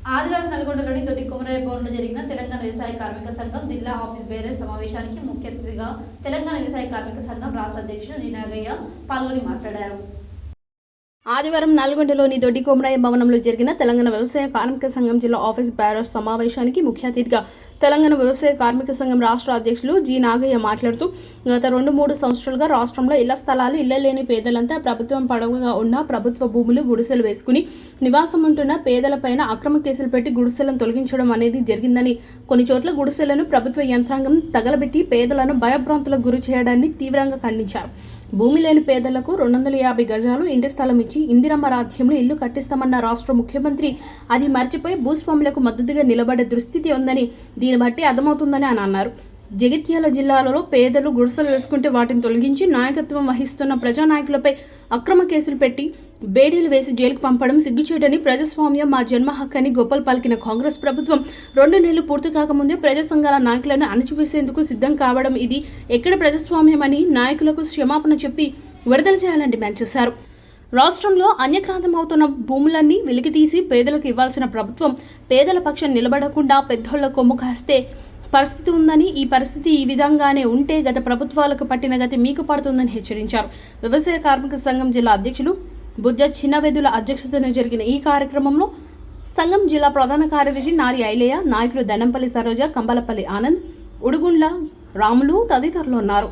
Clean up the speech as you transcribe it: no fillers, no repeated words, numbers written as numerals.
ఆదివారం నల్గొండలోని దొడ్డి కొమరయ్య భవన్లో జరిగిన తెలంగాణ వ్యవసాయ కార్మిక సంఘం జిల్లా ఆఫీస్ బేరర్ సమావేశానికి ముఖ్య అతిథిగా తెలంగాణ వ్యవసాయ కార్మిక సంఘం రాష్ట్ర అధ్యక్షుడు జి నాగయ్య పాల్గొని మాట్లాడారు. ఆదివారం నల్గొండలోని దొడ్డి కొమరయ్య భవనంలో జరిగిన తెలంగాణ వ్యవసాయ కార్మిక సంఘం జిల్లా ఆఫీస్ బేరర్స్ సమావేశానికి ముఖ్య అతిథిగా తెలంగాణ వ్యవసాయ కార్మిక సంఘం రాష్ట్ర అధ్యక్షులు జి నాగయ్య మాట్లాడుతూ గత 2-3 సంవత్సరాలుగా రాష్ట్రంలో ఇళ్ల స్థలాలు ఇళ్ల లేని పేదలంతా ప్రభుత్వం పడవగా ఉన్న ప్రభుత్వ భూములు గుడిసెలు వేసుకుని నివాసం ఉంటున్న పేదలపైన అక్రమ కేసులు పెట్టి గుడిసెలను తొలగించడం అనేది జరిగిందని, కొన్ని చోట్ల గుడిసెలను ప్రభుత్వ యంత్రాంగం తగలబెట్టి పేదలను భయభ్రాంతులకు గురి చేయడాన్ని తీవ్రంగా ఖండించారు. భూమి లేని పేదలకు 250 గజాలు ఇంటి స్థలం ఇచ్చి ఇందిరమ్మ రాజ్యంలో ఇల్లు కట్టిస్తామన్న రాష్ట్ర ముఖ్యమంత్రి అది మర్చిపోయి భూస్వాములకు మద్దతుగా నిలబడే దుస్థితి ఉందని దీన్ని బట్టి అర్థమవుతుందని అని అన్నారు. జగిత్యాల జిల్లాలో పేదలు గుడిసెలు వేసుకుంటే వాటిని తొలగించి నాయకత్వం వహిస్తున్న ప్రజానాయకులపై అక్రమ కేసులు పెట్టి బేడీలు వేసి జైలుకు పంపడం సిగ్గుచేటని, ప్రజాస్వామ్యం మా జన్మ హక్కు అని గొప్పలు పలికిన కాంగ్రెస్ ప్రభుత్వం 2 నెలలు పూర్తి కాకముందే ప్రజా సంఘాల నాయకులను అణచివేసేందుకు సిద్ధం కావడం ఇది ఎక్కడ ప్రజాస్వామ్యం అని నాయకులకు క్షమాపణ చెప్పి విడుదల చేయాలని డిమాండ్ చేశారు. రాష్ట్రంలో అన్యక్రాంతం అవుతున్న భూములన్నీ వెలికితీసి పేదలకు ఇవ్వాల్సిన ప్రభుత్వం పేదల పక్షం నిలబడకుండా పెద్దోళ్ల కొమ్ము కాస్తే పరిస్థితి ఉందని, ఈ పరిస్థితి ఈ విధంగానే ఉంటే గత ప్రభుత్వాలకు పట్టిన గతి మీకు పడుతుందని హెచ్చరించారు. వ్యవసాయ కార్మిక సంఘం జిల్లా అధ్యక్షులు బుజ్జ చిన్నవెదుల అధ్యక్షతన జరిగిన ఈ కార్యక్రమంలో సంఘం జిల్లా ప్రధాన కార్యదర్శి నారి ఐలయ్య, నాయకులు దండంపల్లి సరోజ, కంబలపల్లి ఆనంద్, ఉడుగుండ్ల రాములు తదితరులు ఉన్నారు.